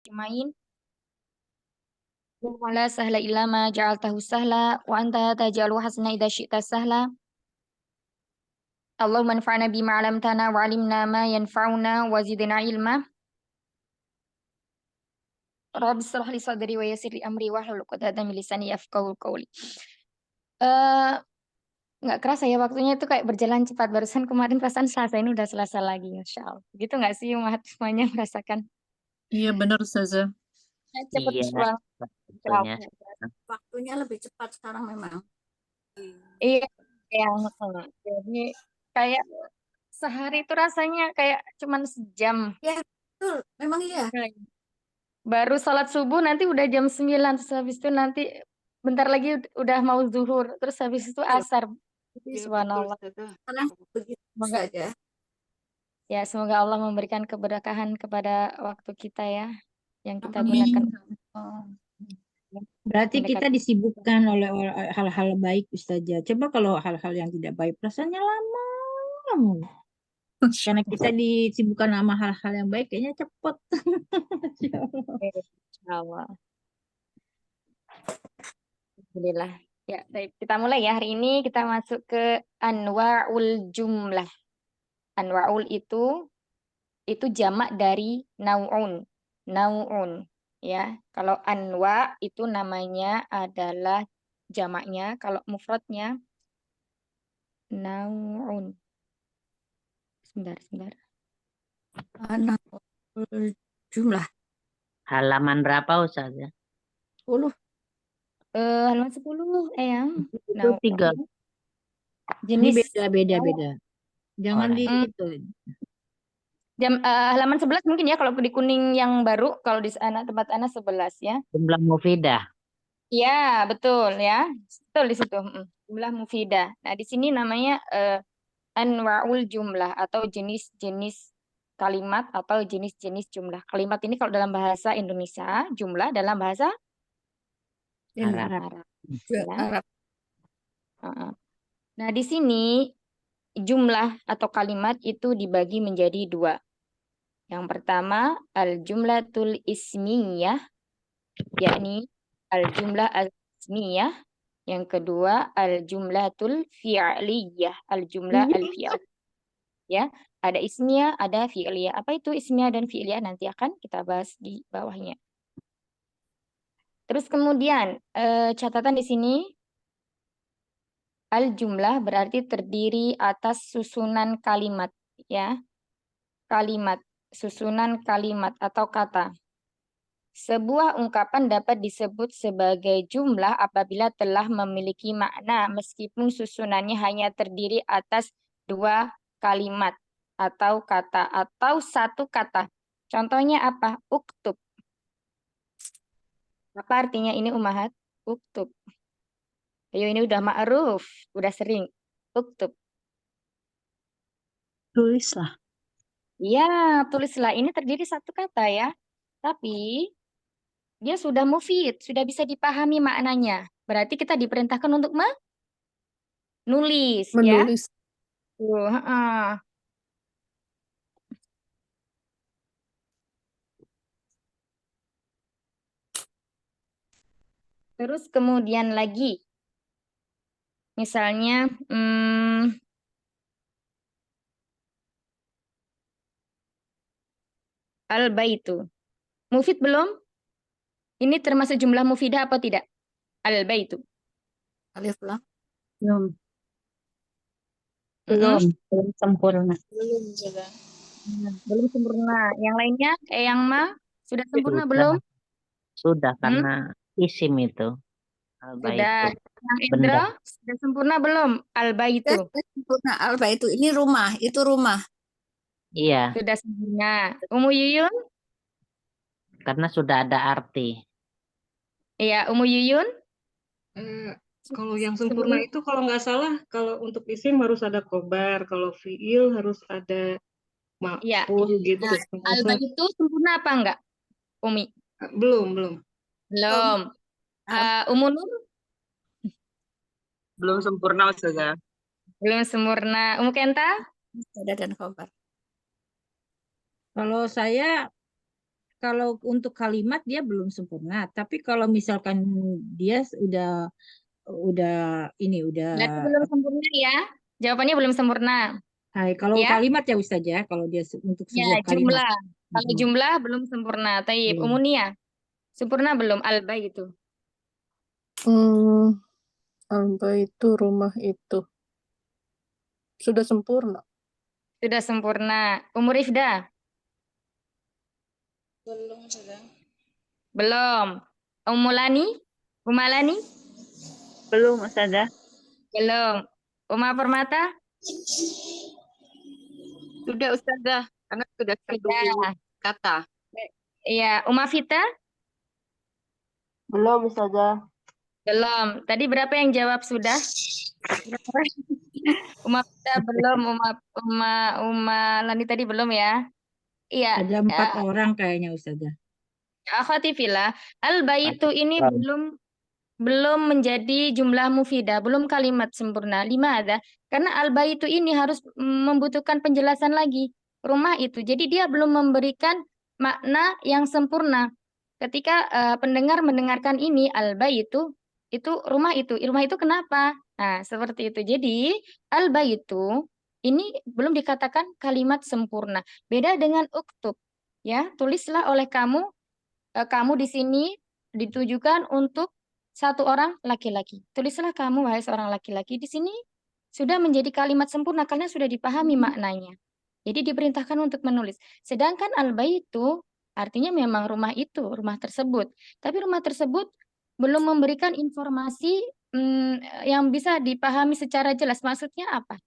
Ajmain. Wala sahla illa ma ja'altahu sahla wa anta taj'alu hasana idza syi'ta sahla. Allahumma anfa'na bima 'allamtana wa 'allimna ma yanfa'una wa zidna ilma. Rabbi shrah li sadri wa yassir li amri wahlul 'uqdatam min lisani yafqahu qawli. Eh, nggak kerasa ya waktunya itu kayak berjalan cepat. Barusan kemarin perasaan Selasa ini udah Selasa lagi, Masya Allah. Gitu nggak sih Umat semuanya merasakan? Iya benar Ustazah. Cepet Iya, banget. waktunya. Waktunya lebih cepat sekarang memang. Iya, yang jadi kayak sehari itu rasanya kayak cuman sejam. Ya, betul. Memang iya. Baru sholat subuh nanti udah jam 9. Terus habis itu nanti bentar lagi udah mau zuhur. Terus habis itu asar. Subhanallah. Sekarang begitu Semoga, saja. ya, semoga Allah memberikan keberkahan kepada waktu kita ya. Yang kita Amin. gunakan. Berarti Mendekat. kita disibukkan oleh hal-hal baik Ustazah. Coba kalau hal-hal yang tidak baik rasanya lama. Karena kita disibukkan sama hal-hal yang baik kayaknya cepet. Insya Allah. Alhamdulillah. Ya, baik. Kita mulai ya. Hari ini kita masuk ke anwa'ul jumlah. Anwa'ul itu jamak dari nau'un. Nau'un. Ya, kalau anwa itu namanya adalah jamaknya. Kalau mufradnya nau'un. Sebentar. Anak jumlah Halaman berapa Ustazah? 10. Halaman 10 yang Itu 3. Ini jenis beda. Jangan Oh, di Hmm. itu. halaman 11 mungkin ya kalau di kuning yang baru, kalau di sana tempat anak 11 ya. jumlah mufidah. Ya, betul ya. Betul di situ. Jumlah mufidah. Nah, di sini namanya anwa'ul jumlah atau jenis-jenis kalimat atau jenis-jenis jumlah. Kalimat ini kalau dalam bahasa Indonesia, jumlah dalam bahasa Arab. Arab. Ya, Ya. Arab. Nah, di sini jumlah atau kalimat itu dibagi menjadi 2. Yang pertama, al-jumlatul ismiyah, yakni al-jumlah al-ismiyah. Yang kedua, al-jumlatul fi'liyah, al-jumlah al-fi'liyah. Ya, ada ismiyah, ada fi'liyah. Apa itu ismiyah dan fi'liyah? Nanti akan kita bahas di bawahnya. Terus kemudian, catatan di sini, al-jumlah berarti terdiri atas susunan kalimat, ya. Kalimat, susunan kalimat atau kata. Sebuah ungkapan dapat disebut sebagai jumlah apabila telah memiliki makna meskipun susunannya hanya terdiri atas 2 kalimat atau kata atau 1 kata. Contohnya apa? Uktub. Apa artinya ini Ummahat? Uktub. Ayo ini udah ma'ruf, udah sering. Uktub. Tulislah. Ya, tulislah. Ini terdiri 1 kata ya. Tapi dia sudah mufid, sudah bisa dipahami maknanya. Berarti kita diperintahkan untuk menulis, ya. Menulis. Terus kemudian lagi, misalnya, al-baitu. Mufid belum? Ini termasuk jumlah mufidah apa tidak? Al-baitu. Alif lam. Belum sempurna. Belum juga. Belum sempurna. Yang lainnya, yang sudah sempurna Sudah. belum? Sudah karena isim itu. Sudah. Al-baitu. Yang Indra, sudah sempurna belum? Al-baitu. Sempurna alba itu. Ini rumah, itu rumah. Iya, Sudah sempurna. Umu Yuyun? karena sudah ada arti. Iya, Umu Yuyun? Kalau yang sempurna itu kalau nggak salah, kalau untuk isim harus ada khobar, kalau fiil harus ada Iya. maf'ul gitu. Al-baitu sempurna apa enggak? Umi? Belum. Belum. Umu Nur? Belum sempurna Ustazah. Belum sempurna. Umu Kenta? Ada dan khobar. Kalau saya kalau untuk kalimat dia belum sempurna. Tapi kalau misalkan dia udah ini Berarti belum sempurna ya. Jawabannya belum sempurna. kalau Ya, kalimat ya Ustaz ya, kalau dia untuk ya sebuah kalimat. jumlah. Kalau jumlah belum sempurna. Taib. Iya. Umunia. Sempurna belum alba itu. Alba itu rumah itu sudah sempurna. Sudah sempurna. Umur Ifda? Belum sudah. Belum. Umulani? Umalani? Belum, Ustazah. Belum. Uma Permata? Sudah Ustazah, karena sudah Sudah. kata. Iya. Uma Vita? Belum, Ustazah. Belum. Tadi berapa yang jawab sudah? Uma Vita belum. Uma Lani tadi belum ya? Iya. Ada 4 orang kayaknya Ustazah. Akhwati fillah, al-baitu ini belum menjadi jumlah mufidah, belum kalimat sempurna. Ada karena al-baitu ini harus membutuhkan penjelasan lagi. Rumah itu. Jadi dia belum memberikan makna yang sempurna. Ketika pendengar mendengarkan ini al-baitu, itu rumah itu. Rumah itu kenapa? Nah, seperti itu. Jadi al-baitu ini belum dikatakan kalimat sempurna. Beda dengan uktub. Ya, tulislah oleh kamu di sini ditujukan untuk satu orang laki-laki. Tulislah kamu, wahai seorang laki-laki, di sini sudah menjadi kalimat sempurna karena sudah dipahami maknanya. Jadi diperintahkan untuk menulis. Sedangkan al-baitu artinya memang rumah itu, rumah tersebut. Tapi rumah tersebut belum memberikan informasi yang bisa dipahami secara jelas. Maksudnya apa?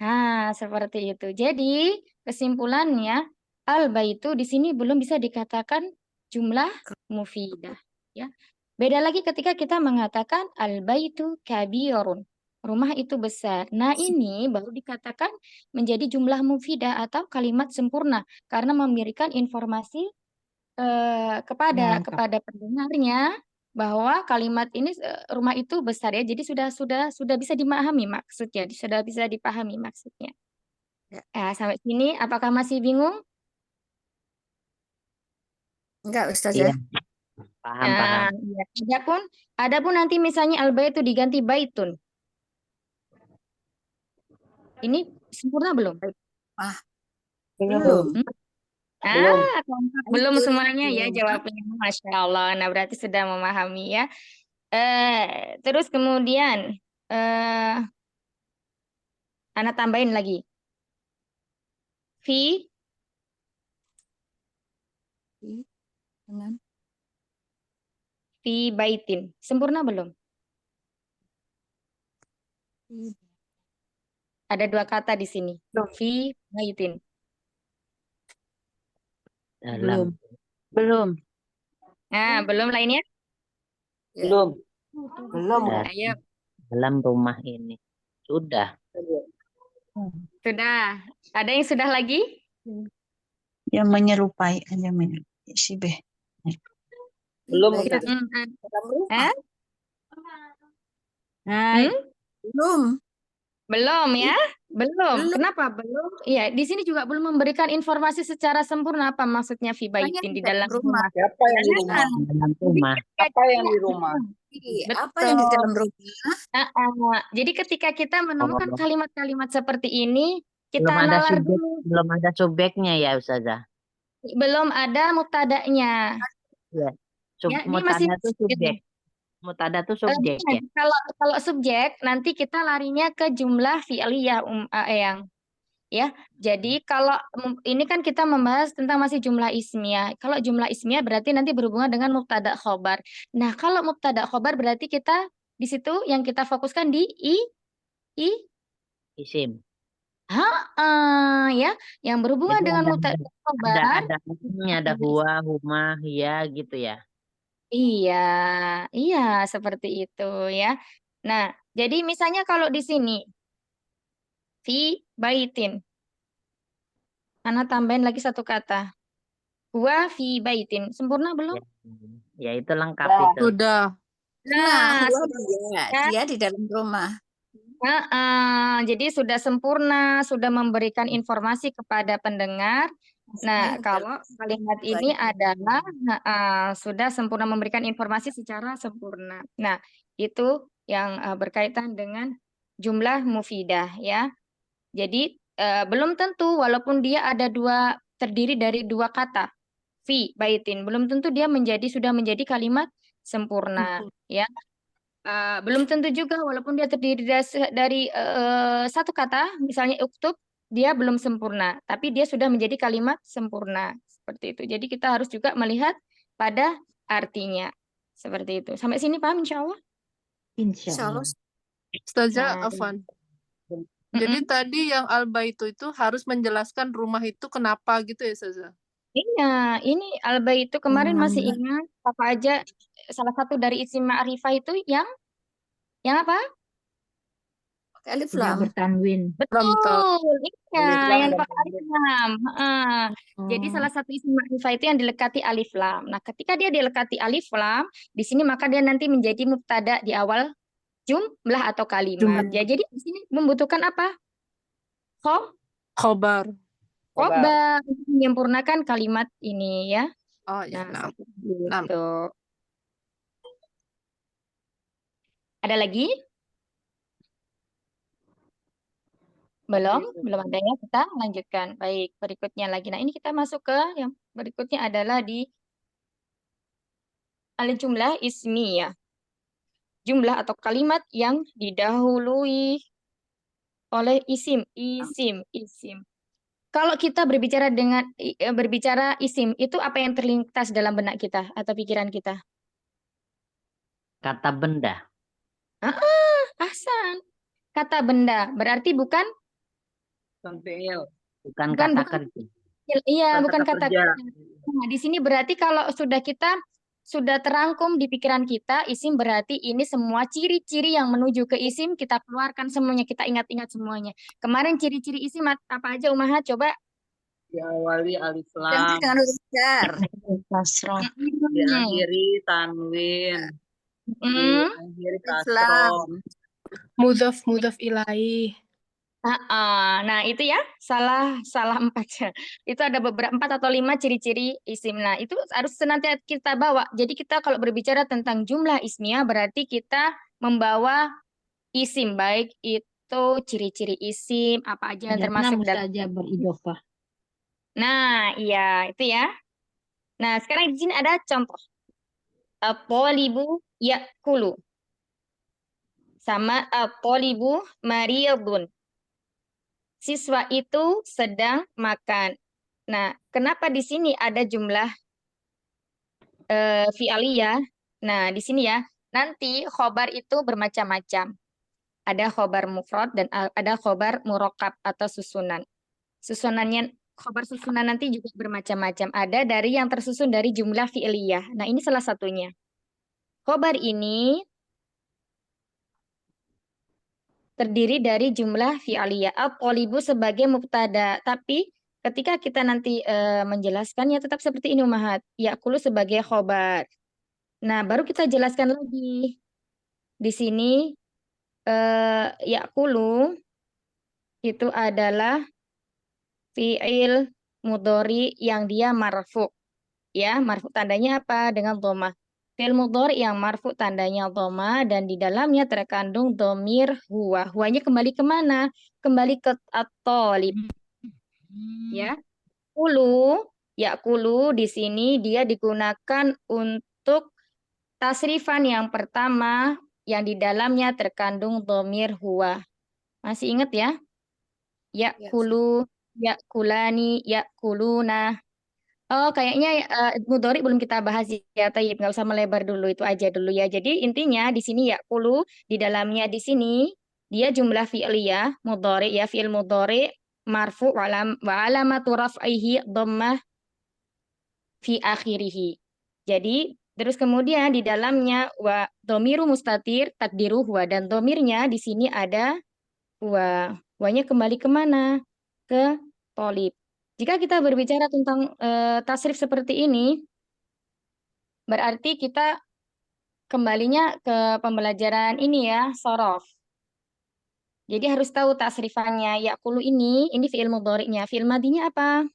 Nah, seperti itu. Jadi, kesimpulannya al-baitu di sini belum bisa dikatakan jumlah mufidah, ya. Beda lagi ketika kita mengatakan al-baitu kabirun. Rumah itu besar. Nah, ini baru dikatakan menjadi jumlah mufidah atau kalimat sempurna karena memberikan informasi kepada pendengarnya bahwa kalimat ini rumah itu besar ya. Jadi sudah bisa dimahami maksudnya, sudah bisa dipahami maksudnya. Ya. Sampai sini apakah masih bingung? Enggak Iya, Ustazah. paham. Ya. Adapun nanti misalnya al-baitu diganti baitun. Ini sempurna belum? Belum. Kompak belum Itu semuanya ya belum. jawabnya. Masya Allah. Nah, berarti sudah memahami ya. Terus kemudian Ana tambahin lagi. Fi Dengan fi baitin. Sempurna belum? Ada 2 kata di sini. Fi baitin. Dalam. Belum. Nah, belum lainnya? Belum. Ayo, Dalam rumah ini. Sudah. sudah. Ada yang sudah lagi? Yang menyerupai aja menyerupai si B. Belum, baik. Ustazah. Dalam rumah. Hai. Belum. Belum ya? Belum. Belum. Kenapa belum? Iya, di sini juga belum memberikan informasi secara sempurna apa maksudnya fi baitin di dalam rumah. Siapa yang di rumah? Dalam rumah. Apa yang di rumah? Apa yang di dalam rumah? Jadi ketika kita menemukan kalimat-kalimat seperti ini, kita Belum ada nalar subjek, dulu. belum ada subjeknya ya Ustazah. Belum ada mubtada'nya. Ya. Ya, ini Mutada masih itu subjek. Mutada itu subjek ya. Kalau subjek nanti kita larinya ke jumlah fi'liyah Eyang. Ya. Jadi kalau ini kan kita membahas tentang masih jumlah ismiyah. Kalau jumlah ismiyah berarti nanti berhubungan dengan mubtada khobar. Nah, kalau mubtada khobar berarti kita di situ yang kita fokuskan di Isim. ya, yang berhubungan Jadi dengan ada- mubtada khobar. Ada isimnya, ada huwa, huma, hiya gitu ya. Iya, seperti itu ya. Nah, jadi misalnya kalau di sini fi baitin. Ana tambahin lagi 1 kata. Huwa fi baitin. Sempurna belum? Ya itu lengkap Ya. itu. Sudah. Nah, Huwa sudah. dia di dalam rumah. Jadi sudah sempurna, sudah memberikan informasi kepada pendengar Nah, Ismi kalau kalimat ini adalah sudah sempurna memberikan informasi secara sempurna. Nah, itu yang berkaitan dengan jumlah mufidah ya. Jadi belum tentu walaupun dia ada terdiri dari dua kata fi baitin, belum tentu dia sudah menjadi kalimat sempurna ya. Belum tentu juga walaupun dia terdiri dari satu kata, misalnya uktub, dia belum sempurna, tapi dia sudah menjadi kalimat sempurna. Seperti itu. Jadi kita harus juga melihat pada artinya. Seperti itu. Sampai sini paham insya Allah? Insya Insya Allah. Allah. Ustazah Nah, Afwan. Jadi tadi yang al-baitu itu harus menjelaskan rumah itu kenapa gitu ya, Ustazah? iya, ini al-baitu kemarin masih ingat apa aja salah satu dari isim ma'rifah itu yang apa? Pakai alif Yang lam. bertanwin. Betul, iya, Alif lam yang dan dipakai alif lam. Jadi salah satu isim ma'rifah itu yang dilekati alif lam. Nah, ketika dia dilekati alif lam, di sini maka dia nanti menjadi mubtada di awal jumlah atau kalimat. Ya, jadi di sini membutuhkan apa? Khobar. Khobar untuk menyempurnakan kalimat ini ya. Oh ya, Nah, nah. seperti Nah. itu. Ada lagi? Belum ada ya. Kita lanjutkan. Baik, berikutnya lagi. Nah, ini kita masuk ke yang berikutnya adalah di al-jumlah ismiyah. Jumlah atau kalimat yang didahului oleh isim. Kalau kita berbicara isim, itu apa yang terlintas dalam benak kita atau pikiran kita? Kata benda. Ahsan. Kata benda. Berarti bukan fi'il. Bukan Bukan, kata bukan. kerja. Iya, Bukan bukan kata kata kerja. kerja. Nah, di sini berarti kalau sudah terangkum di pikiran kita, isim berarti ini semua ciri-ciri yang menuju ke isim kita keluarkan semuanya, kita ingat-ingat semuanya. Kemarin ciri-ciri isim apa aja Umahat? Coba. Diawali alif Ganti lam. dengan huruf jar. Kasrah. Diakhiri tanwin. Mm. Diakhiri Alif kasroh. lam. Mudhaf ilaih. Nah, itu ya salah 4 ya. Itu ada beberapa 4 atau 5 ciri-ciri isim. Nah, itu harus senantiasa kita bawa. Jadi kita kalau berbicara tentang jumlah ismiyah berarti kita membawa isim, baik itu ciri-ciri isim apa aja yang Ada termasuk 6 dalam. saja beridofah. Nah, iya itu ya. Nah, sekarang di sini ada contoh. At-thalibu ya'kulu. Sama at-thalibu mariyadun. Siswa itu sedang makan. Nah, kenapa di sini ada jumlah fi'aliyah? Nah, di sini ya, nanti khobar itu bermacam-macam. Ada khobar mufrad dan ada khobar murakkab atau susunan. Khobar susunan nanti juga bermacam-macam. Ada dari yang tersusun dari jumlah fi'liyah. Nah, ini salah satunya. Khobar ini terdiri dari jumlah fi'liyah. At-thalibu sebagai mubtada. Tapi ketika kita nanti menjelaskannya tetap seperti ini Umahat. Ya'kulu sebagai khobar. Nah, baru kita jelaskan lagi. Di sini ya'kulu itu adalah fi'il mudhari yang dia marfu. Ya, marfu tandanya apa? Dengan dhammah. Fi'il mudhari yang marfu tandanya dhammah dan di dalamnya terkandung dhamir huwa. Huwanya kembali kemana? Kembali ke at-thalib. Ya. Ya'kulu di sini dia digunakan untuk tasrifan yang pertama yang di dalamnya terkandung dhamir huwa. Masih ingat ya? Ya'kulu, ya'kulani, ya'kuluna. Oh, kayaknya mudhari belum kita bahas ya, Tayyib. Nggak usah melebar dulu, itu aja dulu ya. Jadi intinya di sini ya'kulu, di dalamnya di sini dia jumlah fi'liyah, mudhari ya, fi'il mudhari marfu wa alamatu raf'ihi dhammah fi akhirih. Jadi terus kemudian di dalamnya wa dhamiru mustatir takdiru huwa dan dhamirnya di sini ada huwa. Huwanya kembali kemana? Ke thalib. Jika kita berbicara tentang tasrif seperti ini, berarti kita kembalinya ke pembelajaran ini ya, shorof. Jadi harus tahu tasrifannya. Ya'kulu ini fi'il mudhari'nya. Fi'il madinya apa?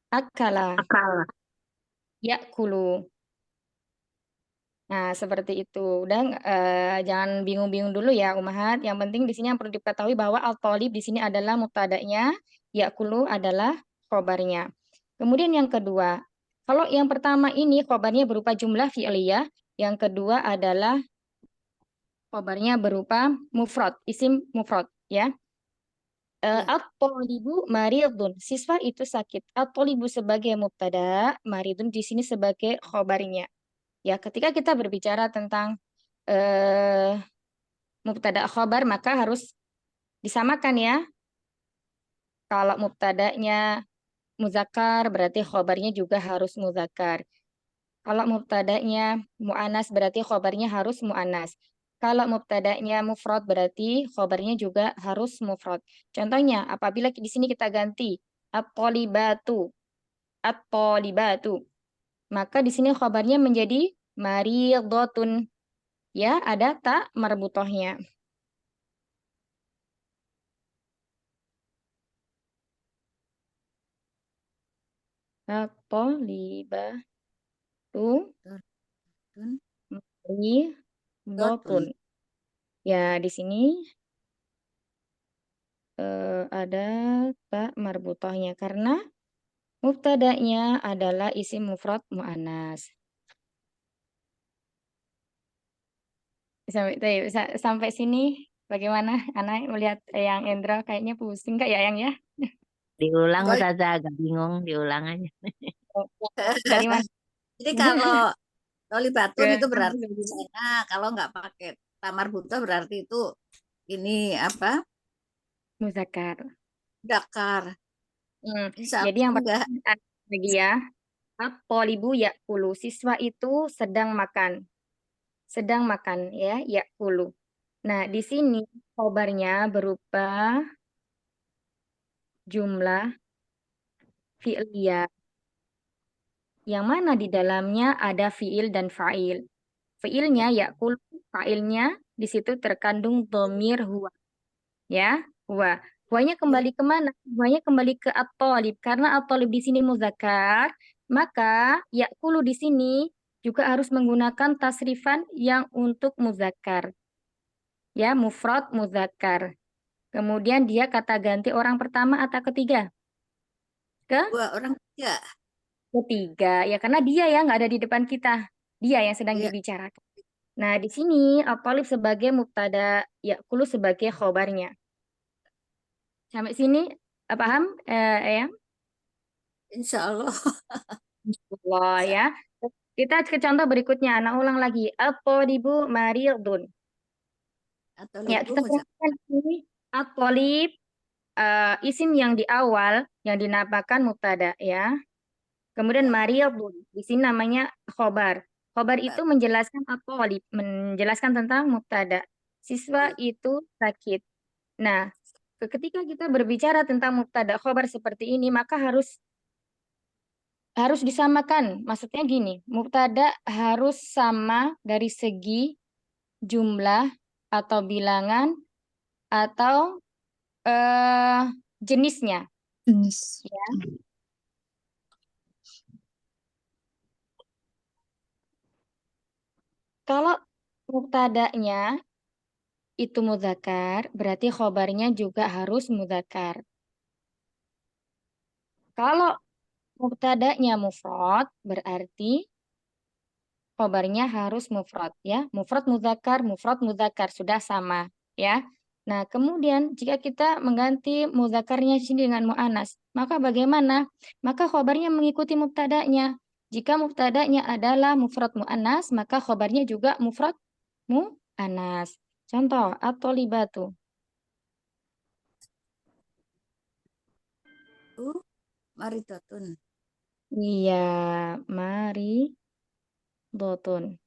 akala, Akal. yakulu. Nah, seperti itu. Udah jangan bingung-bingung dulu ya, Umahat. Yang penting di sini yang perlu diketahui bahwa al-thalib di sini adalah mubtada'nya, yakulu adalah khobarnya. Kemudian yang kedua, kalau yang pertama ini khobarnya berupa jumlah fi'liyah, yang kedua adalah khobarnya berupa mufrad, isim mufrad ya. Ya. At-thalibu maridun. Siswa itu sakit. At-thalibu sebagai mubtada, maridun di sini sebagai khobarnya. Ya, ketika kita berbicara tentang mubtada khobar maka harus disamakan ya. Kalau mubtadanya muzakkar berarti khobarnya juga harus muzakkar. Kalau mubtadanya mu'anas berarti khobarnya harus mu'anas. Kalau mubtadanya mufrad berarti khobarnya juga harus mufrad. Contohnya apabila di sini kita ganti at-thalibatu, at-thalibatu, maka di sini khobarnya menjadi maridhatun. Ya, ada tak marbutohnya. At-thalibatu Tun. maridhatun. Ya, di sini ada tak marbutohnya karena mubtada'nya adalah isim mufrad mu'annas. Sampai sini bagaimana Ana melihat yang Endra kayaknya pusing Kak ya yang ya? Diulang Kalau- Ustazah, agak bingung, diulang aja. Dari mana? Jadi kalau tolibatun Ke itu berarti sana, kalau nggak pakai tamar buta berarti itu ini apa? muzakkar. Dakar. Insya Jadi yang Allah enggak. pertama lagi ya, at-thalibu yakulu. Siswa itu sedang makan. Sedang makan ya, yakulu. Nah, di sini khobarnya berupa jumlah fi'liyah. Yang mana di dalamnya ada fi'il dan fa'il. Fi'ilnya yakulu, fa'ilnya di situ terkandung dhamir huwa. Ya, huwa. Huwanya kembali kemana? Huwanya kembali ke at-thalib. Karena at-thalib di sini muzakkar, maka yakulu di sini juga harus menggunakan tasrifan yang untuk muzakkar. Ya, mufrad muzakkar. Kemudian dia kata ganti orang pertama atau ketiga? Dua orang tiga. Ketiga. Ya, karena dia ya nggak ada di depan kita. Dia yang sedang Iya. dibicarakan. Nah, di sini at-thalib sebagai mubtada, yakulu sebagai khobarnya. Sampai sini paham, Eyang? Insya Allah. Allah ya. Kita ke contoh berikutnya. Anak ulang lagi. At-thalibu maridun. Atau Ya, libu kita perhatikan ini at-thalib isim yang di awal yang dinamakan mubtada ya. Kemudian maridun. Di sini namanya khobar. Khobar itu menjelaskan at-thalib, menjelaskan tentang mubtada. Siswa itu sakit. Nah, ketika kita berbicara tentang mubtada khobar seperti ini, maka harus disamakan. Maksudnya gini, mubtada harus sama dari segi jumlah atau bilangan atau jenisnya. Jenis. Ya. Kalau mubtadanya itu mudzakkar, berarti khobarnya juga harus mudzakkar. Kalau mubtadanya mufrad, berarti khobarnya harus mufrad ya. Mufrad mudzakkar sudah sama ya. Nah, kemudian jika kita mengganti mudzakarnya di sini dengan mu'anas, maka bagaimana? Maka khobarnya mengikuti mubtadanya. Jika mubtadanya adalah mufrad mu'anas, maka khobarnya juga mufrad mu'anas. Contoh, at-thalibatu. maridotun. Iya, mari dotun.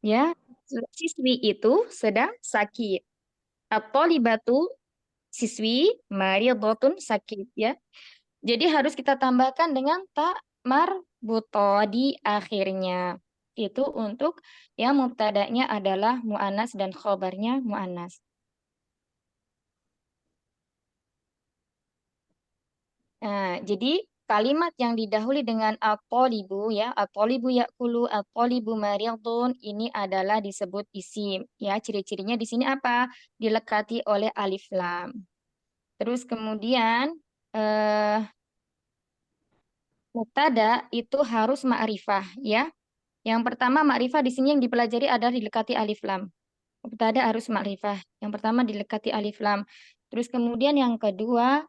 Ya, siswi itu sedang sakit. At-thalibatu siswi maridotun sakit ya. Jadi harus kita tambahkan dengan tak marbuto di akhirnya. Itu untuk yang mubtadanya adalah mu'anas dan khobarnya mu'anas. Nah, jadi kalimat yang didahului dengan at-talibu ya, at-talibu ya'kulu, at-talibu maridun ini adalah disebut isim ya. Ciri-cirinya di sini apa? Dilekati oleh alif lam. Terus kemudian eh mubtada itu harus ma'rifah ya. Yang pertama ma'rifah di sini yang dipelajari adalah dilekati alif lam. Mubtada harus ma'rifah. Yang pertama dilekati alif lam. Terus kemudian yang kedua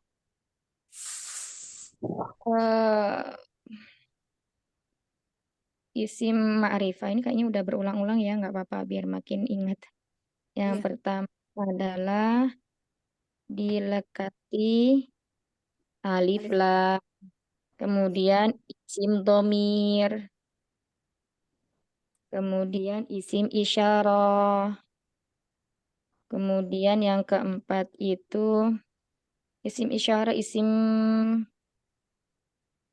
eh isim ma'rifah ini kayaknya udah berulang-ulang ya, nggak apa-apa biar makin ingat. Yang Iya. pertama adalah dilekati alif Alif. lam. Kemudian isim domir. Kemudian isim isyarah. Kemudian yang keempat itu isim isyarah, isim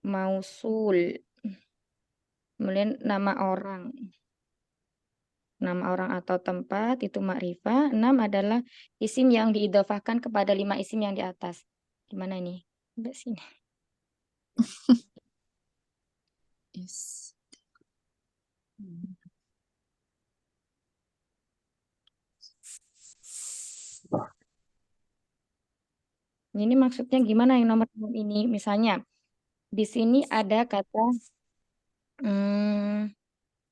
mausul. Kemudian nama orang. Nama orang atau tempat itu makrifah. 6 adalah isim yang diidhofahkan kepada 5 isim yang di atas. Gimana ini? Sampai sini. Yes. Ini maksudnya gimana yang nomor 6 ini? Misalnya, di sini ada kata,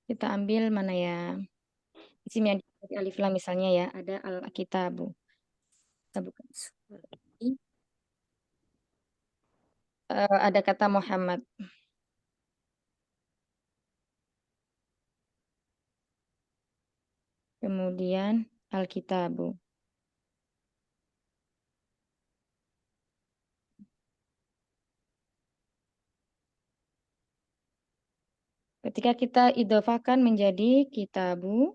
kita ambil mana ya? Isim yang di alif lam misalnya ya, ada al-kitabu. Kita buka. Ada kata Muhammad. Kemudian al-kitabu. Ketika kita idhofakan menjadi kitabu,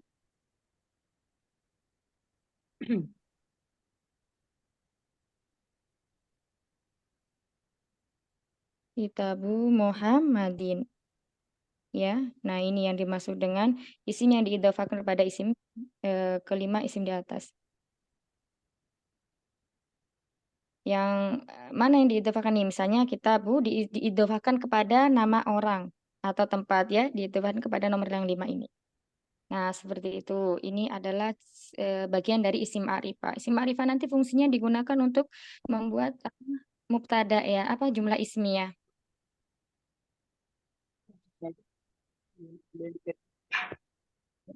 kitabu Muhammadin. Ya, nah ini yang dimaksud dengan isim yang diidhofakan kepada isim kelima isim di atas. Yang mana yang diidhofakan nih? Misalnya kitabu diidhofakan kepada nama orang atau tempat ya, diidhofakan kepada nomor yang 5 ini. Nah, seperti itu. Ini adalah bagian dari isim ma'rifah. Isim ma'rifah nanti fungsinya digunakan untuk membuat mubtada ya, apa jumlah ismiyah.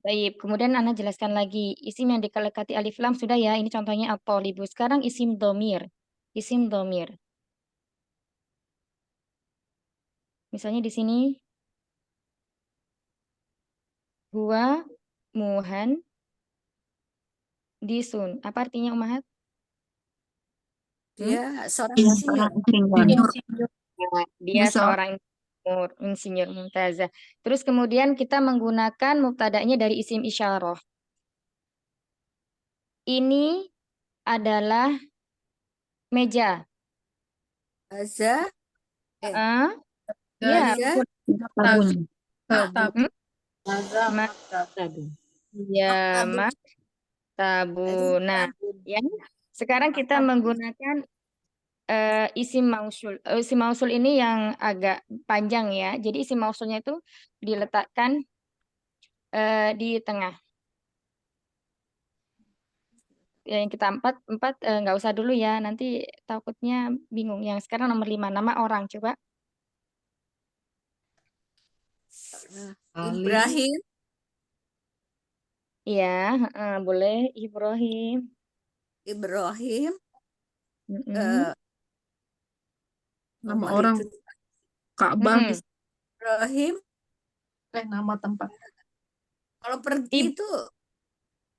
Baik, kemudian Ana jelaskan lagi. Isim yang dikelekati alif lam sudah ya, ini contohnya at-thalibu. Sekarang isim domir. Isim domir. Misalnya di sini huwa muhan disun. Apa artinya Umahat? Dia seorang Iya, insinyur. insinyur. Dia Bisa. seorang insinyur mumtazah. Terus kemudian kita menggunakan mubtada'nya dari isim isyarah. Ini adalah meja. Aza. Ah, ya, Aza. Tabun. Hmm? Tabun. Ya, Tabun. maktabun. Nah, ya. Sekarang kita menggunakan isim mausul. Isim mausul ini yang agak panjang ya. Jadi isim mausulnya itu diletakkan di tengah. Yang kita empat nggak usah dulu ya. Nanti takutnya bingung. Yang sekarang nomor 5 nama orang coba. Ali, Ibrahim. Iya, boleh Ibrahim. Ibrahim. Mm-mm. Nama Apa orang itu? Ka'bah Mm-mm. bisa. Ibrahim. Nama tempat. Kalau pergi itu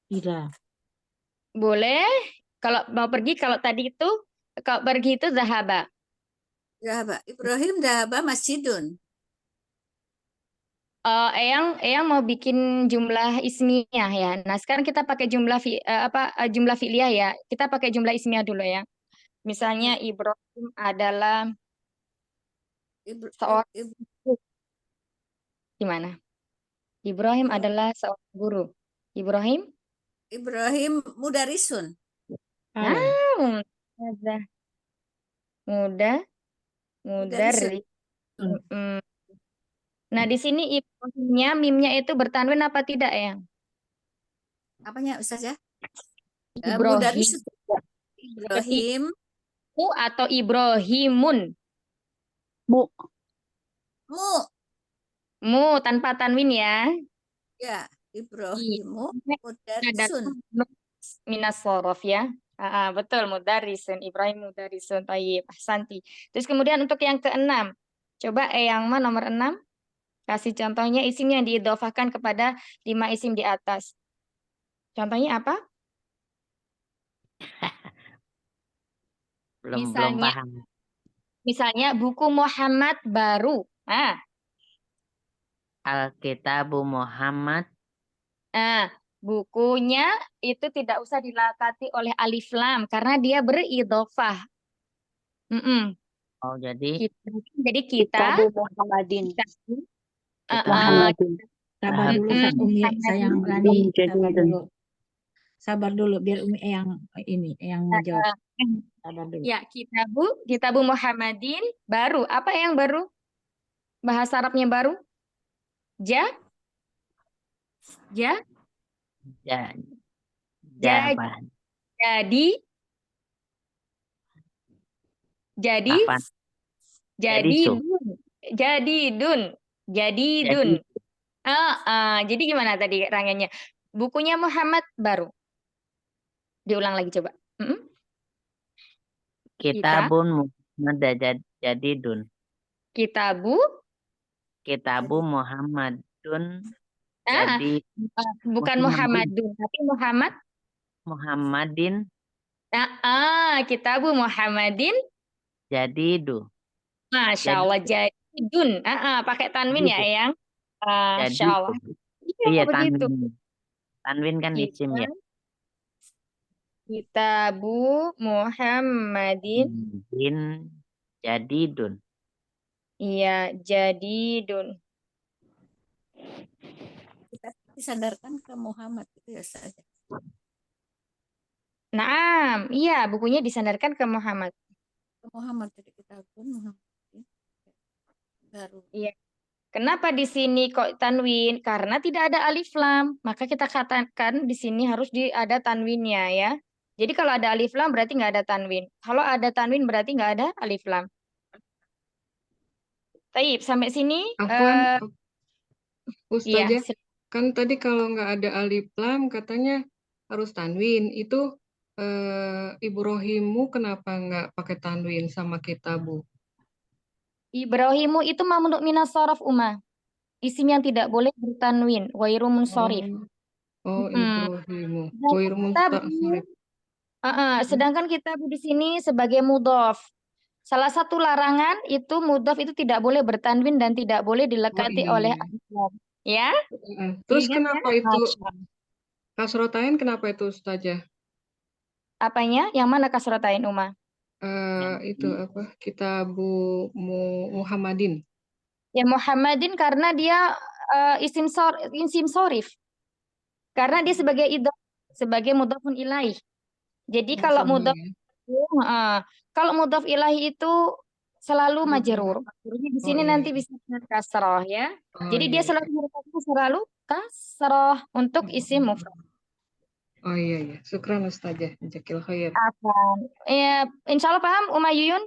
Bila. Boleh. Kalau mau pergi, kalau tadi itu, kalau pergi itu zahaba. Dahaba. Ibrahim Dahaba Masjidun. Eyang mau bikin jumlah ismiyah ya. Nah, sekarang kita pakai jumlah jumlah fi'liyah ya. Kita pakai jumlah ismiyah dulu ya. Misalnya Ya. Ibrahim adalah Ibr- seorang Ib- gimana? Ibrahim adalah seorang guru. Ibrahim? Ibrahim Mudarisun. Nah, mumtazah. Muda Mudarisun. Mudarris. Mm. Nah, di sini Ibrahimnya, mimnya itu bertanwin apa tidak ya? Apanya Ustaz ya? Ibrahim. Mudarisun. Ibrahim. Mu atau Ibrahimun? Bu, Mu. Mu tanpa tanwin ya. Ya. Ibrahimu. Ada Mudarisun. minas sorof ya. Betul, mudarisun. Ibrahim mudarisun. Tayyib. Ahsanti. Terus kemudian untuk yang keenam. Coba yang mana nomor 6? Kasih contohnya isim yang diidhofahkan kepada 5 isim di atas. Contohnya apa? Belum Misalnya, paham. misalnya buku Muhammad baru. Alkitabu Muhammad. Bukunya itu tidak usah dilakati oleh alif lam karena dia beridhofah. Oh, jadi Jadi kita Kitabu Muhammadin. kita Muhammadin. Sabar dulu Umi sayang Rani, sabar dulu. Sabar dulu biar Umi yang ini yang menjawab. Sabar dulu. Ya, kitabu Muhammadin baru. Apa yang baru? Bahasa Arabnya baru? Ja? ja, Ja- apa? Jadi Kapan? jadi Su. dun. Jadi dun. Jadi gimana tadi rangkaiannya? Bukunya Muhammad baru. Diulang lagi coba. Kitabun Muhammad jadi dun. Kitabu Kitabu Muhammadun Ah, jadi bukan Muhammadun, tapi Muhammadin Kitabu Muhammadin. jadi du. Masya Allah, jadi dun. Pakai tanwin ya, Eyang. Jadi Masya Allah. Iya, iya begitu. tanwin. Tanwin kan isim ya. Kitabu Muhammadin. Din jadi dun. Iya, jadi dun. Kita disandarkan ke Muhammad itu ya Ustaz. Naam, iya bukunya disandarkan ke Muhammad. Ke Muhammad jadi kita pun Muhammad baru. Iya. Kenapa di sini kok tanwin? Karena tidak ada alif lam. Maka kita katakan di sini harus ada tanwinnya ya. Jadi kalau ada alif lam berarti nggak ada tanwin. Kalau ada tanwin berarti nggak ada alif lam. Taib, sampai sini. Afwan, Iya, Ustazah, kan tadi kalau nggak ada alif lam katanya harus tanwin. Itu Ibrahimu kenapa nggak pakai tanwin sama kitabu? Ibrahimu itu mamnu minas sorof Uma. Isim yang tidak boleh bertanwin. Wairu munsorif. Oh, Ibrahimu. Ghairu Kitabu, mustarif. sedangkan kitabu di sini sebagai mudhof. Salah satu larangan itu mudhof itu tidak boleh bertanwin dan tidak boleh dilekati iya, oleh iya. alif lam. Ya? Terus Ingat kenapa ya? itu Masya. kasrotain kenapa itu Ustazah? Apanya? Yang mana kasrotain Uma? Itu apa? Kitabu Muhammadin. Ya Muhammadin karena dia isim sorif. Karena dia sebagai sebagai mudhofun ilaih. Jadi kalau mudhof kalau mudhof ilaih itu selalu majrur. Majrurnya di sini iya, nanti iya. bisa dengan kasroh ya. Oh, Jadi dia iya. selalu kasroh untuk isim mufrad. Oh iya, iya. Syukran Ustazah. Jazakil khair. Afwan. Ya, insya Allah paham Uma Yuyun?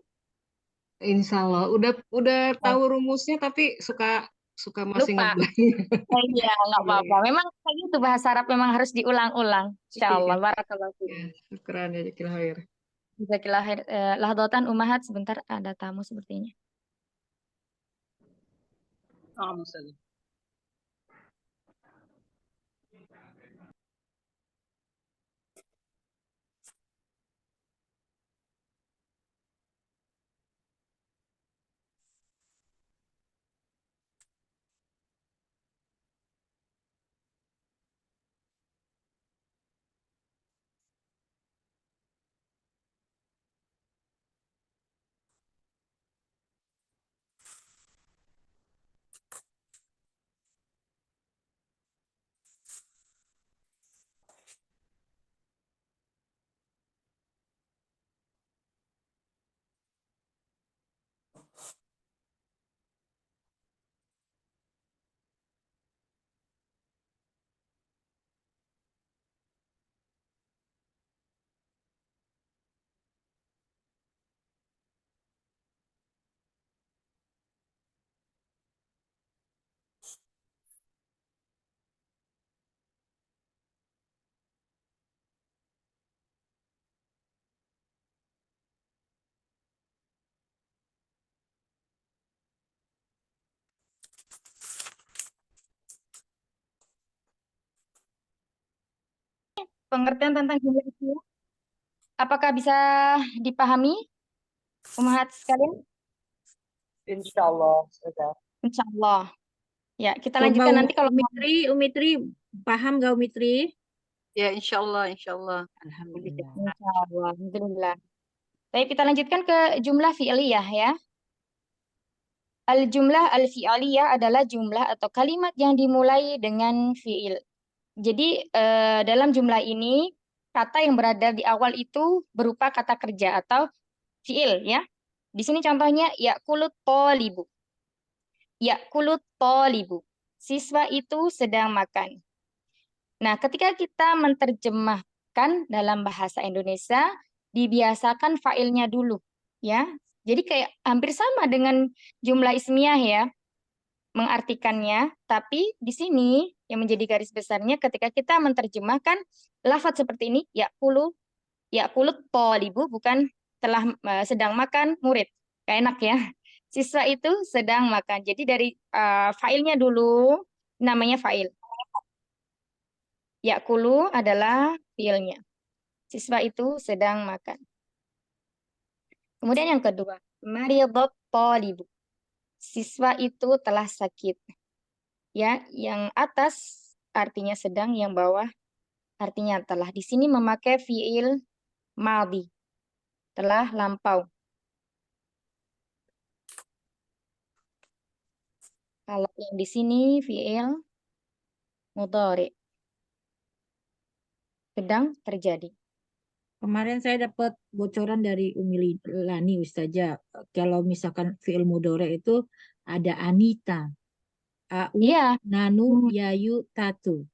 Insya Allah. Udah tahu rumusnya tapi suka masih Lupa. ngeblank. Iya, nggak apa-apa. Memang kayak gitu bahasa Arab memang harus diulang-ulang. Insya Allah. Iya. Barakallahu fiik. Ya, syukran ya Jazakil khair. Jazakillah khair. Lahdotan Umahat sebentar ada tamu sepertinya. Ustazah. pengertian tentang jumlah ismiyah? Apakah bisa dipahami, Umahat sekalian? Insya Allah, Ustazah. Insya Allah. Ya, kita Coba lanjutkan nanti kalau Umitri paham gak Umitri? Ya, insya Allah, insya Allah. Alhamdulillah. Insya Allah. Alhamdulillah. Baik, kita lanjutkan ke jumlah fi'liyah ya. Al-jumlah al-fi'aliyah adalah jumlah atau kalimat yang dimulai dengan fi'il. Jadi dalam jumlah ini kata yang berada di awal itu berupa kata kerja atau fi'il ya. Di sini contohnya ya'kulut thalibu. Ya'kulut thalibu. Siswa itu sedang makan. Nah, ketika kita menerjemahkan dalam bahasa Indonesia, dibiasakan fa'ilnya dulu ya. Jadi kayak hampir sama dengan jumlah ismiyah ya mengartikannya, tapi di sini yang menjadi garis besarnya ketika kita menerjemahkan lafaz seperti ini, yakulut thalibu bukan telah sedang makan murid. Gak enak ya. Siswa itu sedang makan. Jadi dari failnya dulu namanya fail. Yakulu adalah fiilnya. Siswa itu sedang makan. Kemudian yang kedua, mariyadat thalibu. Siswa itu telah sakit. Ya, yang atas artinya sedang, yang bawah artinya telah. Di sini memakai fiil madhi, telah lampau. Kalau yang di sini fiil mudhari, sedang terjadi. Kemarin saya dapat bocoran dari Umi Lani Ustazah. Kalau misalkan fi'il mudhari itu ada Anita, Au, Iya, Nanu, Yayu, Tatu.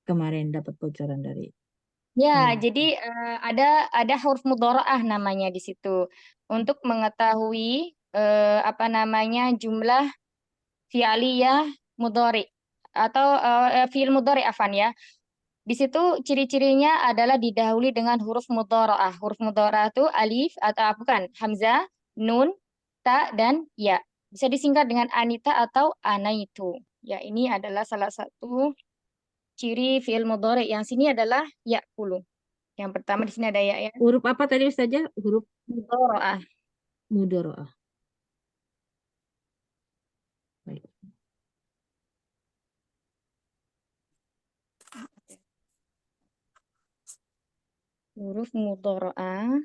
Kemarin dapat bocoran dari. ya. Hmm. Jadi ada huruf mudharaah namanya di situ untuk mengetahui apa namanya jumlah fi'aliyah mudhari atau fi'il mudhari afan ya. Di situ ciri-cirinya adalah didahului dengan huruf mudharaah. Huruf mudharaah itu alif atau bukan, hamzah, nun, ta dan ya. Bisa disingkat dengan anita atau anaitu. Ya, ini adalah salah satu ciri fi'il mudhari. Yang sini adalah ya'kulu. Yang pertama di sini ada ya. Huruf apa tadi Ustazah? Huruf Mudharaah. mudharaah. Baik. Huruf mudharaah.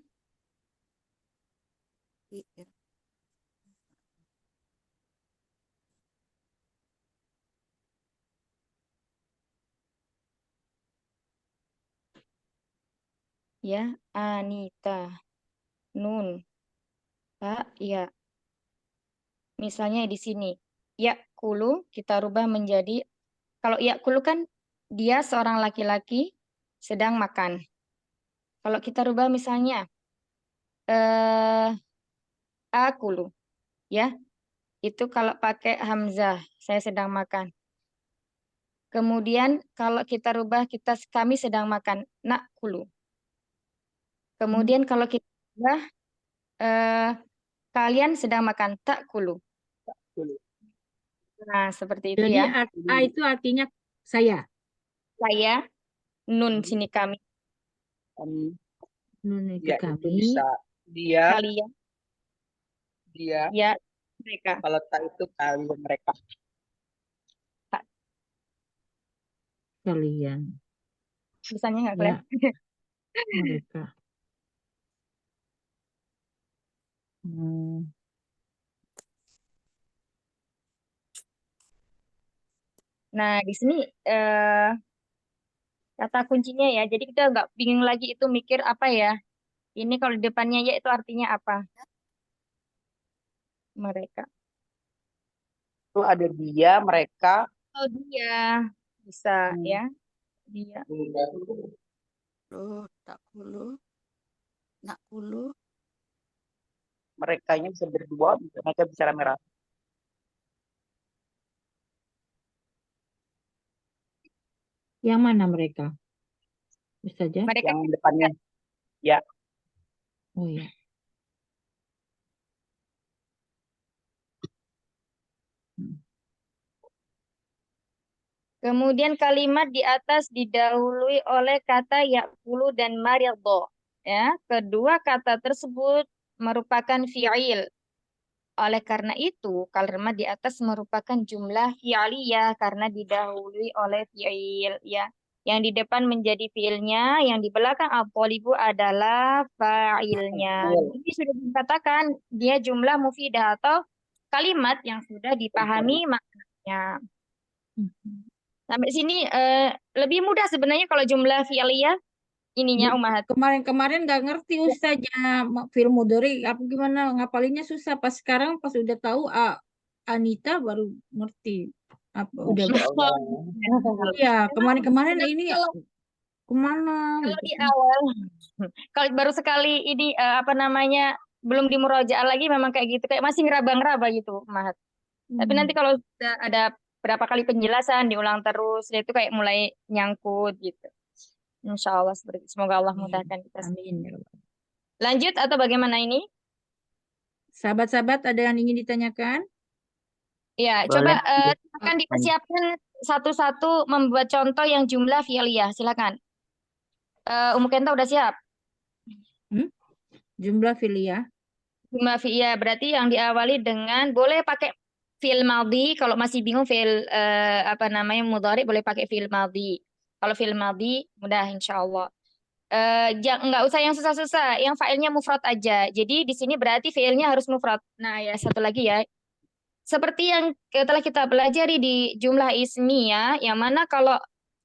Ya, anita, nun, ta, ya. Misalnya di sini, ya'kulu kita rubah menjadi, kalau ya'kulu kan dia seorang laki-laki sedang makan. Kalau kita rubah misalnya, akulu, ya, itu kalau pakai hamzah, saya sedang makan. Kemudian kalau kita rubah, kami sedang makan, nakulu. Kemudian kalau kita rubah, kalian sedang makan, takulu. Nah, seperti itu Jadi ya. A itu artinya saya. Saya, nun sini kami, Nun itu Ya, itu kami. bisa dia, kalian, dia. ya, mereka. Kalau tak itu kalian mereka. Kalian. Tulisannya nggak Ya, kelihatan. mereka. Hmm. Nah, di sini kata kuncinya ya. Jadi kita nggak bingung lagi itu mikir apa ya. Ini kalau di depannya ya itu artinya apa? Mereka. Itu ada dia, mereka. Oh dia bisa ya. Dia. Takulu, nakulu. Merekanya bisa berdua, mereka bisa rame-rame. Yang mana mereka? Ustazah? Mereka Yang depannya, ya. Oh ya. Kemudian kalimat di atas didahului oleh kata ya'kulu dan maridho. Ya, kedua kata tersebut merupakan fi'il. Oleh karena itu, kalimat di atas merupakan jumlah fi'aliyah karena didahului oleh fi'il. Ya, yang di depan menjadi fi'ilnya, yang di belakang al-thalibu adalah fa'ilnya. Ini sudah dikatakan dia jumlah mufidah atau kalimat yang sudah dipahami maknanya. Sampai sini lebih mudah sebenarnya kalau jumlah fi'liyah ininya Ummahat. Kemarin-kemarin nggak ngerti Ustazah film mudhari apa gimana ngapalinnya susah. Pas sekarang pas udah tahu Anita baru ngerti. Apa udah iya kemarin-kemarin ini kemana Kalau gitu di kan. awal, kalau baru sekali ini apa namanya belum dimurojaah lagi memang kayak gitu, kayak masih ngeraba-ngeraba gitu Ummahat. Tapi nanti kalau sudah ada berapa kali penjelasan diulang terus, itu kayak mulai nyangkut gitu. Insya Allah seperti itu. Semoga Allah Amin. mudahkan kita. Amin ya Allah. Lanjut atau bagaimana ini? Sahabat-sahabat ada yang ingin ditanyakan? Ya, Boleh. coba silakan dipersiapkan satu-satu membuat contoh yang jumlah fi'liyah. Silakan. Ummu Kenta udah siap? Jumlah fi'liyah. Jumlah fi'liyah berarti yang diawali dengan boleh pakai fi'il madhi. Kalau masih bingung fi'il apa namanya mudhari boleh pakai fi'il madhi. Kalau fi'il madhi mudah insya Allah. Nggak usah yang susah-susah, yang fa'ilnya mufrad aja. Jadi di sini berarti fi'ilnya harus mufrad. Nah ya satu lagi ya. Seperti yang telah kita pelajari di jumlah ismiyah, yang mana kalau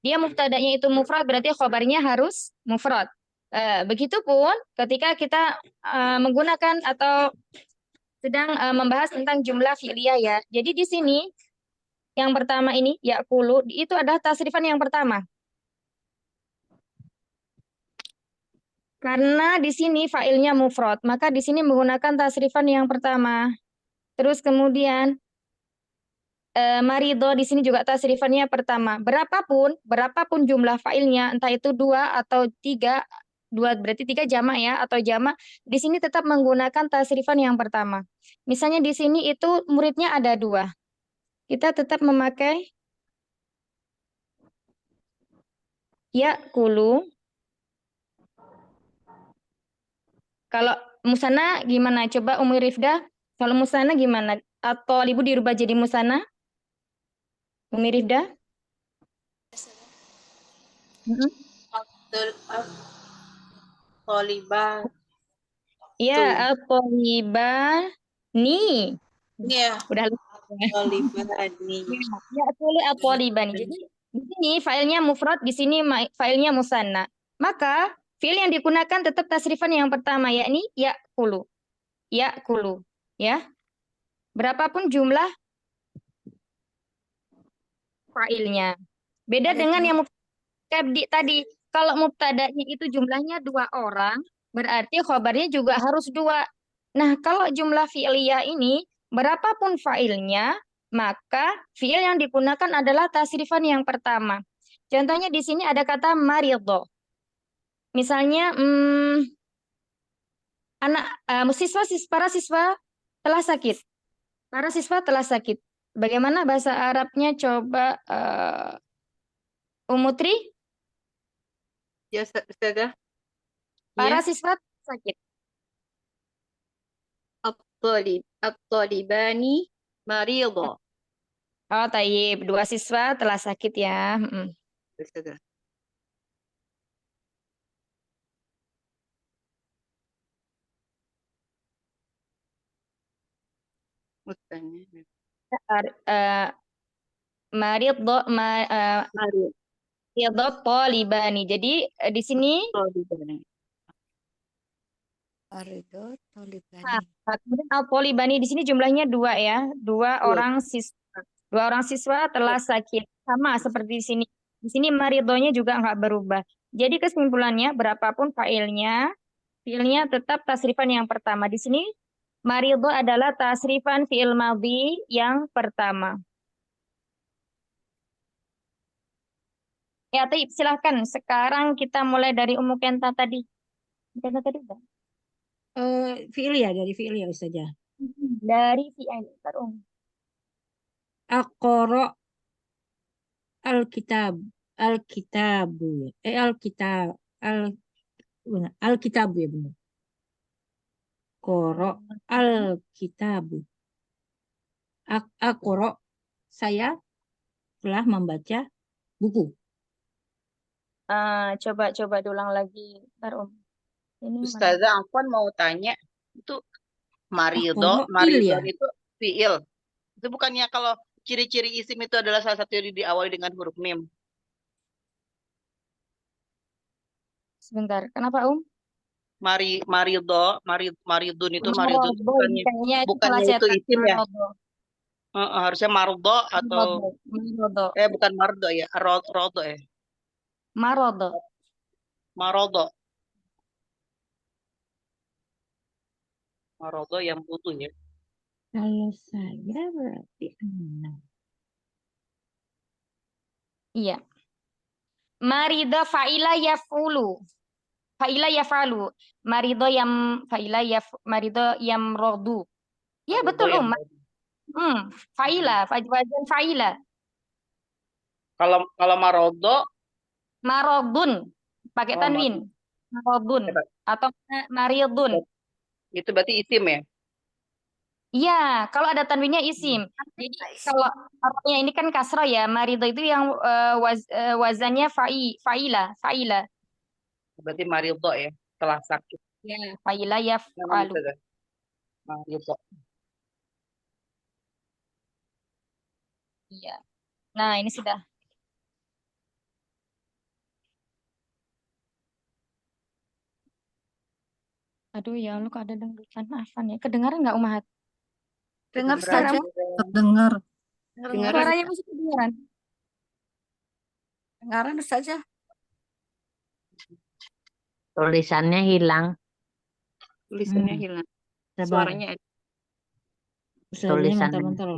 dia mubtada'nya itu mufrad berarti khobarnya harus mufrad. Begitupun ketika kita menggunakan atau sedang membahas tentang jumlah fi'liyah ya. Jadi di sini yang pertama ini ya'kulu itu adalah tasrifan yang pertama. Karena di sini fa'ilnya mufrad, maka di sini menggunakan tasrifan yang pertama. Terus kemudian marido di sini juga tasrifannya pertama. Berapapun jumlah fa'ilnya, entah itu 2 atau 3, 2 berarti 3 jamak ya, atau jamak, di sini tetap menggunakan tasrifan yang pertama. Misalnya di sini itu muridnya ada 2. Kita tetap memakai ya'kulu. Kalau musana gimana? Coba Umi Rifda, kalau musana gimana? Atau ibu dirubah jadi musana? Umi Rifda? Toliban. Iya, At-Thalibani. Iya. Udah Tolibani. Ya, boleh At-Thalibani. Jadi di sini filenya mufrad, di sini filenya musanna. Maka fiil yang digunakan tetap tasrifan yang pertama yakni ya'kulu. Ya'kulu, ya. Berapapun jumlah failnya. Beda dengan yang mubtadi tadi. Kalau mubtadanya itu jumlahnya 2 orang, berarti khobarnya juga harus 2. Nah, kalau jumlah fi'liyah ini, berapapun failnya, maka fi'il yang digunakan adalah tasrifan yang pertama. Contohnya di sini ada kata maridho. Misalnya, para siswa telah sakit. Para siswa telah sakit. Bagaimana bahasa Arabnya? Coba Umutri? Ya, Ustazah. Para siswa sakit. At-Talibani marido. Oh, tayyib. 2 siswa telah sakit ya. Ustazah. Maridho Thalibani. Jadi di sini Arido nah, Tolibani. kemudian Al-Thalibani di sini jumlahnya 2 ya. 2 orang siswa. 2 orang siswa telah sakit. Sama seperti di sini. Di sini maridhonya juga nggak berubah. Jadi kesimpulannya berapapun fiilnya tetap tasrifan yang pertama. Di sini maridho adalah tasrifan fiil madhi yang pertama. Ya, Taib, silahkan. Sekarang kita mulai dari Ummu Kenta tadi. Kenta tadi udah. Fi'liyah dari fi'liyah Ustazah. Dari fi'il. Aqra Alkitab, Alkitabu, Alkitab, benar, Alkitabu ya benar. Koro Alkitabu. Akoro, saya telah membaca buku. Coba diulang lagi. Bentar, Ini mana? Ustazah Afwan mau tanya, itu marido, Akoro il maridon ya. itu fiil. Itu bukannya kalau ciri-ciri isim itu adalah salah satu yang diawali dengan huruf mim. Sebentar, kenapa Maridun itu maridun itu Marodo, kayaknya itu salah bukannya itu cetak. isim ya? Marodo. Harusnya mardo atau Marodo. bukan mardo ya, rodo ya. Marodo. Marodo. Marodo yang butuh ya. Kalau saya berarti 6. Iya. Marida fa'ila yaf'ulu. Fa'ila yaf'alu. Marido yam rodu. Ya Marodo betul, yang Fa'ila, wazan fa'ila. Kalau marodo, Marodun, pakai oh, tanwin. Marodun atau maridun. itu berarti isim ya? Iya, kalau ada tanwinnya isim. Jadi kalau artinya ini kan kasroh ya, marido itu yang wazannya fa'ila. Berarti marido ya, setelah sakit. Ya, fa'ila ya Namanya fa'alu. Ustazah. Marido. Iya. Nah, ini sudah. Aduh ya, lu kok ada dangdutan Afan ya. Kedengaran nggak Umahat? Dengar Kedengeran, saja. Ustazah. Dengar. Suaranya masih kedengaran. Dengaran saja. Tulisannya hilang. Tulisannya hilang. Sabar. Suaranya ada. Ustazahnya Tulisan mental-mental.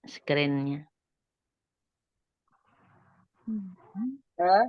screen-nya. Hah?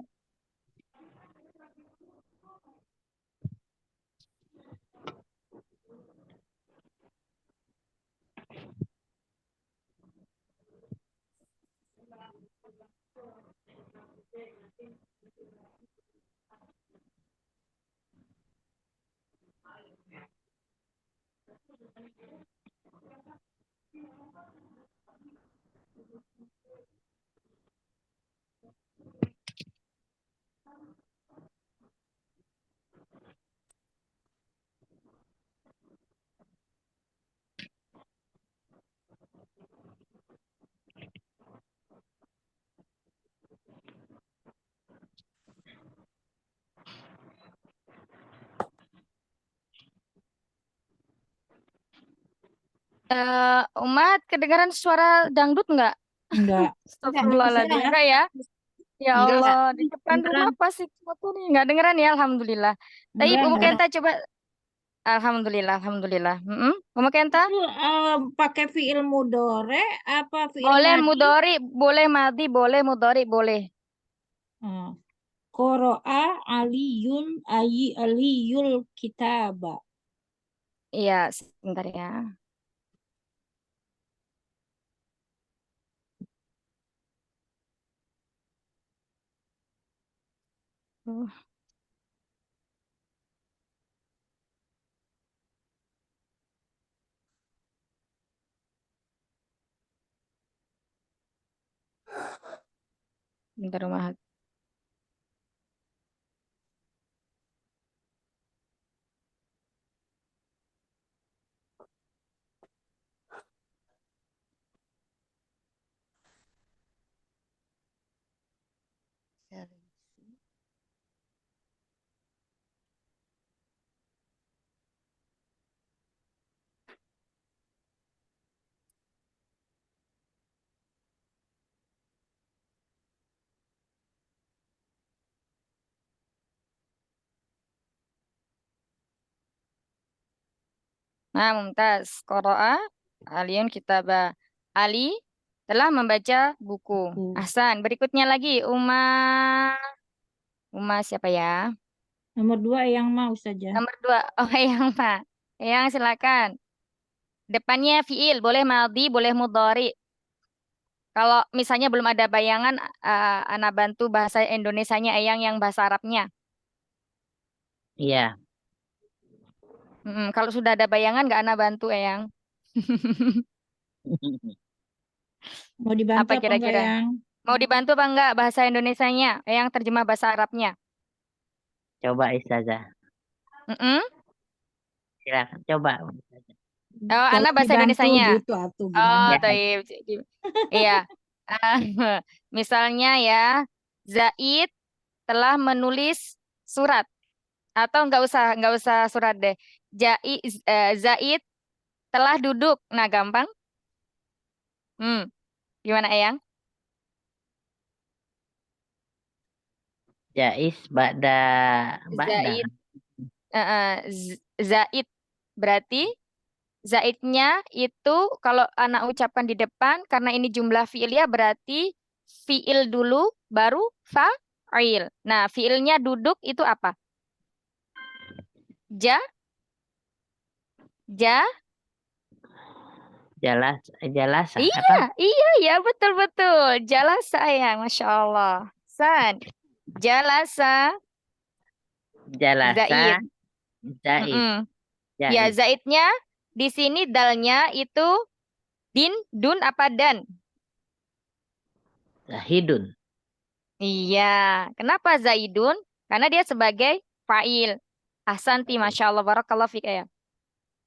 Umat, kedengaran suara dangdut nggak? Enggak. Astagfirullahaladzim. Enggak ya? Ya Enggak. Allah, di depan rumah pasti foto nih. Nggak dengeran ya, Alhamdulillah. Tapi Enggak, Umu enggak. Kenta coba. Alhamdulillah. Umu Kenta? Itu pakai fiil mudore apa fiil Boleh madi? mudori, boleh madi, boleh mudori, boleh. Qoro'a aliyul kitaba. Iya, sebentar ya. Bentar rumah. Nah, Mumtaz. Qoro'a aliyun kitaba. Ali telah membaca buku. Ahsan. Berikutnya lagi, Uma siapa ya? Nomor 2 yang mau saja. Nomor 2. Oh, yang Pak. Yang silakan. Depannya fiil, boleh madhi, boleh mudhari. Kalau misalnya belum ada bayangan, Ana bantu bahasa Indonesianya Eyang yang bahasa Arabnya. Iya. Kalau sudah ada bayangan nggak Ana bantu Eyang? Mau dibantu Apa apa enggak kira-kira? yang? Mau dibantu apa enggak bahasa Indonesianya? Eyang terjemah bahasa Arabnya. Coba Ustazah. Mm-mm. Silakan coba. Oh, Ana Tolong bahasa dibantu Indonesianya. gitu atuh Oh, gimana? Ya, taib. Iya. Ah, misalnya ya, Zaid telah menulis surat. Atau nggak usah surat deh. Zaid telah duduk. Nah, gampang. Gimana Eyang? Jais Ba'da Zaid. Zaid berarti Zaidnya itu kalau anak ucapkan di depan karena ini jumlah fi'ilnya berarti fi'il dulu baru fa'il. Nah, fi'ilnya duduk itu apa? Ja, ja. Jalasa Iya, apa? iya, betul. Jalan sayang, Masya Allah. San. Jalasa Jalasa Zaid. Zaid. Mm-mm. Ya, Zaid. Zaidnya di sini dalnya itu dun apa dan? Zahidun. Iya. Kenapa Zaidun? Karena dia sebagai fa'il. Ahsanti, Masya Allah, barakallah fiik ya.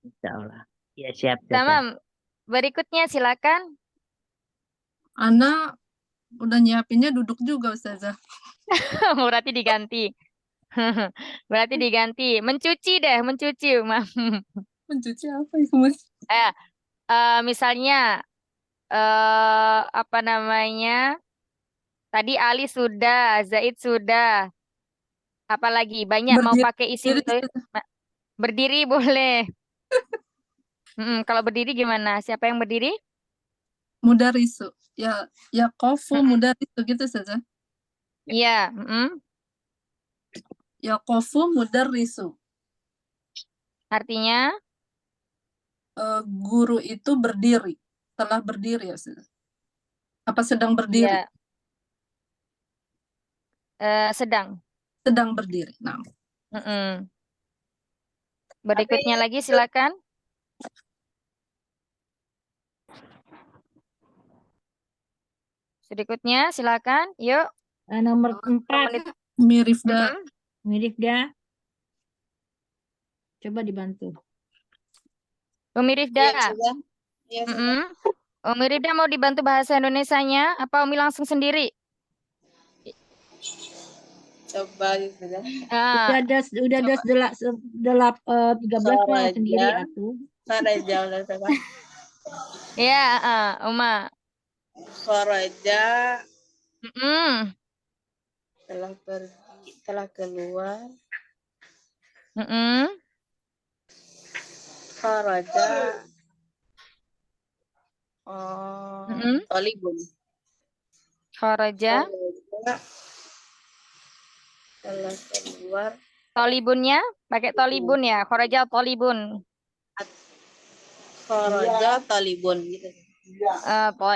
Insya Allah. Ya siap Ustazah. Tamam. Berikutnya silakan. Ana udah nyiapinnya duduk juga Ustazah. Berarti diganti. Berarti diganti. Mencuci deh, mencuci. Mencuci apa itu Mas? Misalnya apa namanya? Tadi Ali sudah, Zaid sudah. Apalagi banyak mau Berdiri, pakai isim tuh. Ustazah. Berdiri boleh. Kalau berdiri gimana? Siapa yang berdiri? Mudarisu. Ya kofu mudarisu gitu Ustazah. Iya. Ya kofu mudarisu. Artinya Guru itu berdiri. Telah berdiri ya Ustazah. Apa sedang berdiri? ya sedang. Sedang berdiri. Nah. Berikutnya lagi silakan. Berikutnya silakan. Yuk. Nomor 4. Mirifda. Mirifda. Coba dibantu. Umi Rifda. Iya, Umi Rifda mau dibantu bahasa Indonesianya apa Umi langsung sendiri? Coba gitu ya. Udah ada 13 mah sendiri atuh. Kharaja udah coba. Ya, Uma. Kharaja Mm-mm. telah keluar. Kharaja Tolibun. Kharaja. Telah keluar. Tolibunnya pakai tolibun ya. Kharaja tolibun. Kharaja Tolibun gitu.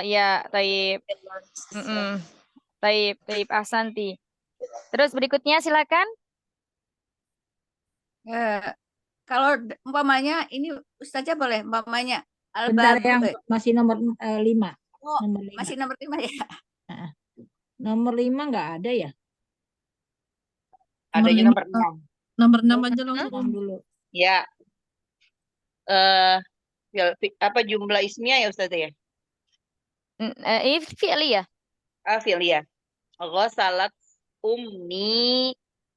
Ya, taib. Taib ahsanti. Terus berikutnya silakan. Kalau umpamanya ini Ustazah boleh umpamanya Bentar al-babu. yang masih nomor 5. Oh, Nomor 5. masih nomor 5 ya. Nomor 5 nggak ada ya? Adanya nomor 6. Nomor 6 aja langsung. Dulu. Ya. Apa jumlah ismiyah ya Ustazah ya? Fi'li ya? Fi'liyah. Ghasalat ummi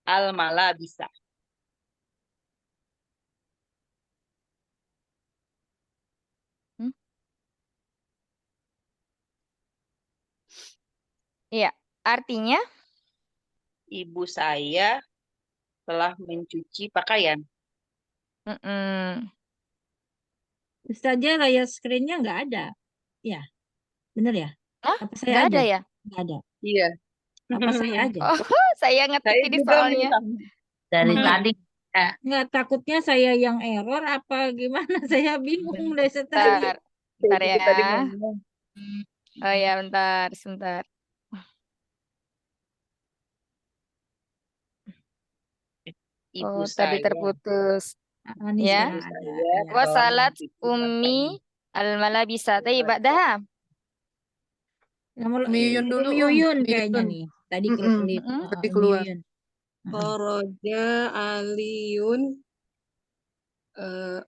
al-malabisa. Iya, artinya Ibu saya telah mencuci pakaian. Ustazah layar screen-nya nggak ada. Ya, bener ya? Apa saya nggak ada aja? ya? Nggak ada. Iya. Apa saya aja? Oh, saya ngetik ini soalnya. Dari tadi Nggak, takutnya saya yang error apa gimana? Saya bingung dari tadi. Bentar ya. Oh ya, bentar, sebentar. Ibu Oh, tadi saya. terputus. Anis Ya. nggak Ibu ada. saya Ya. Wasalat tolong ummi al-malabisa. Tapi ba'daha. Nomor Miyun itu dulu, Miyun kayaknya Miyun. nih. Tadi Mm-mm. kelip. Tadi keluar. Miyun. Khoroja Aliun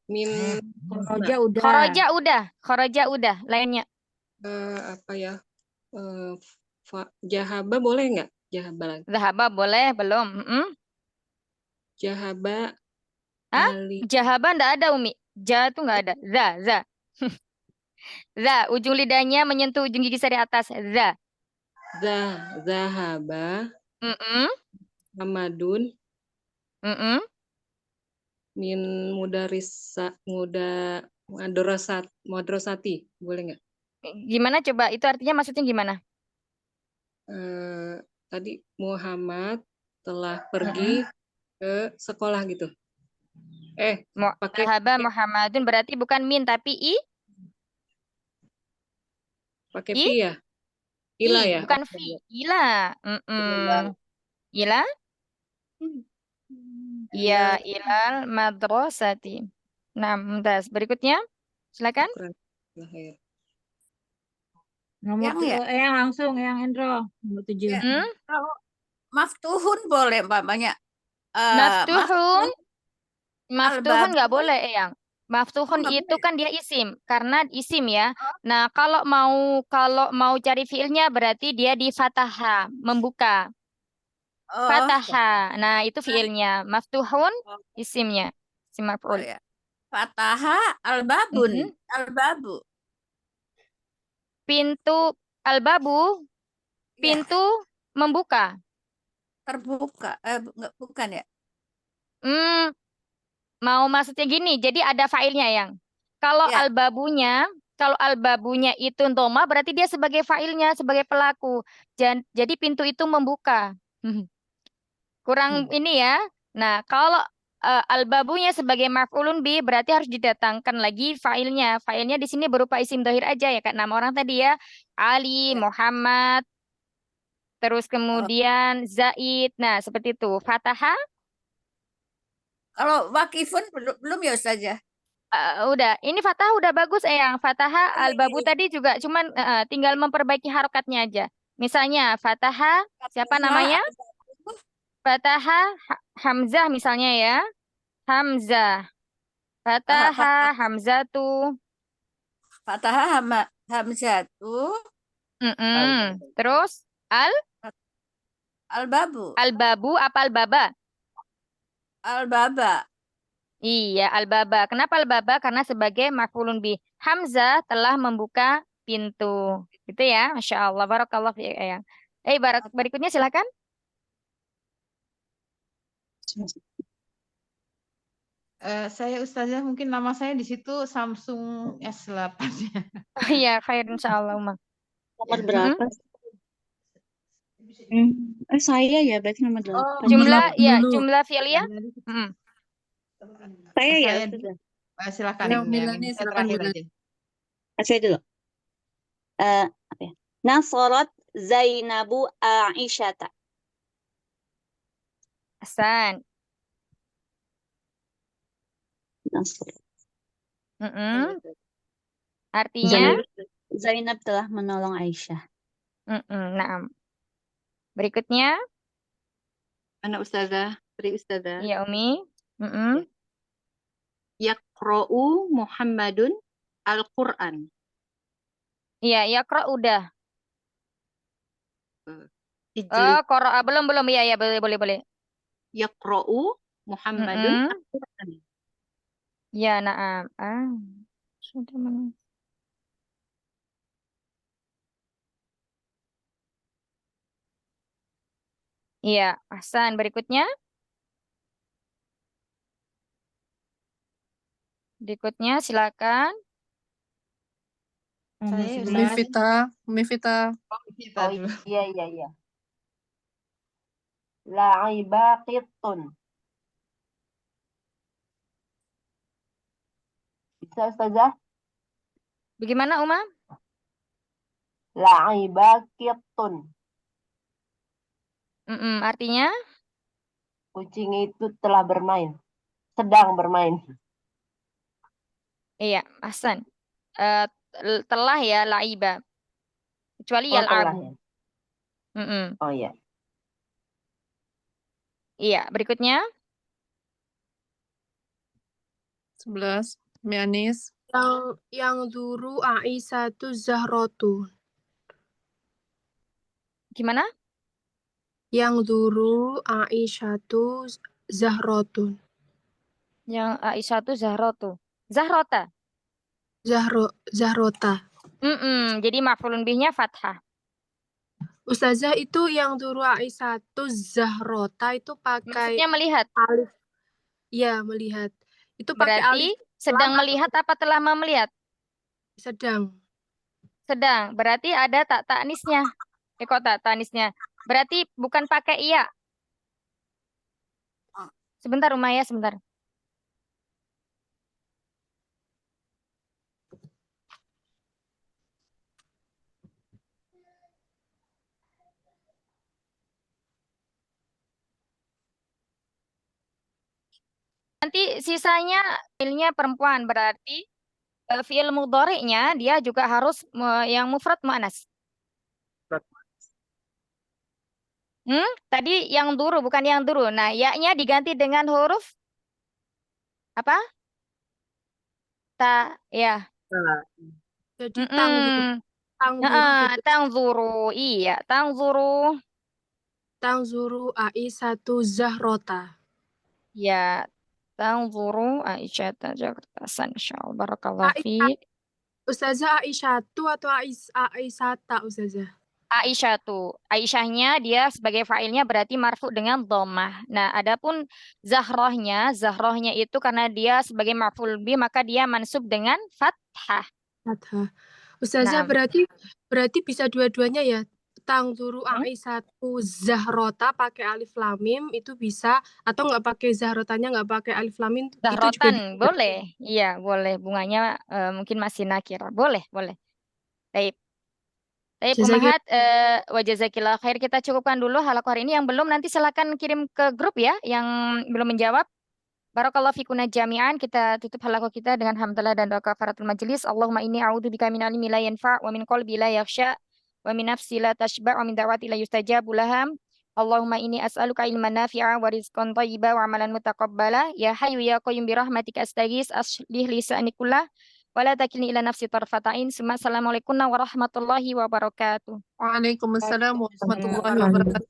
min Roja udah. Khoroja udah. Lainnya. apa ya? Jahaba boleh nggak? Jahaba lagi. Zahaba boleh, belum. Jahaba Hah? Ali Jahaba ndak ada, Umi. Ja tuh nggak ada. Za. Za. Ujung lidahnya menyentuh ujung gigi sari atas. Za. Zahaba Mm-mm. Hamadun Mm-mm. min madrasati boleh nggak? Gimana coba? Itu artinya maksudnya gimana? Tadi Muhammad telah pergi ke sekolah gitu. Pakai Zahaba Muhammadun berarti bukan min tapi pakai I? pi ya? Ila ya? Bukan fi. Ila. Ila? Ya, ilal madrasati. Nah, mumtaz. Berikutnya, silakan. Nomor Yang ya? yang langsung yang Endro. Nomor 7. Ya. Kalau maftuhun boleh banyak. Maftuhun. Maftuhun Al-bab. nggak boleh, Eyang. Maftuhun nggak itu boleh. kan dia isim, karena isim ya. Nah, kalau mau cari fiilnya berarti dia di fathah, membuka. Oh, Fathah. Nah, itu fiilnya. Maftuhun isimnya. Isim oh maf'ul. ya. Fataha al-babun. Mhm. Al-babu. Pintu al-babu, Ya, pintu membuka. terbuka. Enggak, bukan ya? Hmm, mau maksudnya gini, jadi ada failnya yang. Kalau Ya. kalau al-babunya itu doma berarti dia sebagai failnya, sebagai pelaku. Jadi pintu itu membuka. Kurang ini ya. Nah, kalau al-babunya sebagai maf'ulun bi berarti harus didatangkan lagi failnya. Failnya di sini berupa isim dhahir aja ya, kayak nama orang tadi ya. Ali, Ya. Muhammad, terus kemudian Zaid. Nah, seperti itu. Fatahah. Kalau wakifun belum ya Ustazah? Udah, ini Fatah udah bagus Eyang. Fatahah al-babu Ini. tadi juga cuman tinggal memperbaiki harokatnya aja. Misalnya Fatahah, siapa namanya? Fatahah Hamzah misalnya ya. Hamzah. Fatahah Hamzatu. Fataha hamzatu Terus al-babu. al-babu apa al-baba? Al-baba. Iya, al-baba. Kenapa al-baba? Karena sebagai maf'ulun bi. Hamzah telah membuka pintu. Gitu ya. Masya Allah. Barakallah fi Eyang. Berikutnya silakan. Saya Ustazah mungkin nama saya di situ Samsung S8 ya. Oh iya, khair insyaallah, Uma. Nomor berapa? Saya ya berarti nomor 8. Jumlah fi'liyah. Saya ya, Saya Ustazah. silakan Yang Ibu, Milani, yang silakan terakhir Milani. aja. Saya dulu. Apa ya? Nasarat Zainabu Aisyata. Hasan. Nasarat. Artinya? Zainab telah menolong Aisyah. Naam. Berikutnya? Anak Ustazah, Tri Ustazah. Iya, Umi. Yaqra'u Muhammadun Al-Qur'an. Iya, yaqra udah. Qara'a belum. Iya, boleh. Yaqra'u Muhammadun Al-Qur'an. Ya, naam. Sudah mana? Iya, Hasan. Berikutnya? Silakan. Mifita. Iya. La'ibaqitun. Bisa Ustazah? Bagaimana, Uma? La'ibaqitun. Artinya? Kucing itu telah bermain. Sedang bermain. Iya, Hasan. Telah ya, la'iba. Kecuali Oh, telah yal'abu. ya. Oh ya. Iya, berikutnya. 11. Mianis. Yang zuru Aisyatu Zahratu. Gimana? Yang zuru Aisyatu Zahrotun. Yang Aisyatu Zahratu. Zahrota. Zahrota. Jadi maf'ulun bihnya fathah. Ustazah, itu yang zuru Aisyatu Zahrota itu pakai Maksudnya melihat. alif. Ya, melihat. Itu pakai Berarti alif sedang lam melihat apa telah melihat? sedang. Sedang. Berarti ada tak ta'nisnya. Kok tak ta'nisnya? Berarti bukan pakai iya. Sebentar Umayyah, sebentar. Nanti sisanya fiilnya perempuan, berarti fiil mudhari'nya dia juga harus yang mufrad mu'annas. Tadi yang duru bukan yang duru. Nah, ya-nya diganti dengan huruf apa? Ta, ya. Jadi Tangzuru, iya, tangzuru. Tangzuru Aisyatu Zahrota. Ya, tangzuru Aisyah Jakarta. Insyaallah barakallahu fiik. Ustazah, Aisyatu atau Aisyata, Ustazah? Aisyatu. Aisyahnya dia sebagai fa'ilnya berarti marfu dengan dhammah. Nah, adapun Zahrohnya itu karena dia sebagai maf'ul bih maka dia mansub dengan fathah. Fathah. Ustazah, Nah. berarti bisa dua-duanya ya. Tangzuru Aisyatu Zahrota pakai alif lam mim itu bisa, atau nggak pakai Zahrotanya, nggak pakai alif lam mim itu juga Zahrotan boleh. Iya, boleh. Bunganya mungkin masih nakira. Boleh. Baik. Baik, Umahat, wa jazakillah khair. Kita cukupkan dulu halaqah hari ini. Yang belum nanti silakan kirim ke grup ya, yang belum menjawab. Barakallahu fikuna jami'an. Kita tutup halaqah kita dengan hamdalah dan doa kafaratul majlis. Allahumma inni a'udzubika min ilmin la yanfa' wa min qalbi la yakhsha wa min nafsi la tashba' wa min da'wati la yustajabu laha. Allahumma inni as'aluka ilman nafi'a wa rizqan thayyiba wa amalan mutaqabbala. Ya hayyu ya qayyum bi rahmatika astaghits aslih li sa'ni kullah wa la takilni ila nafsi tarfata'in. Assalamualaikum warahmatullahi wabarakatuh. Waalaikumsalam warahmatullahi wabarakatuh.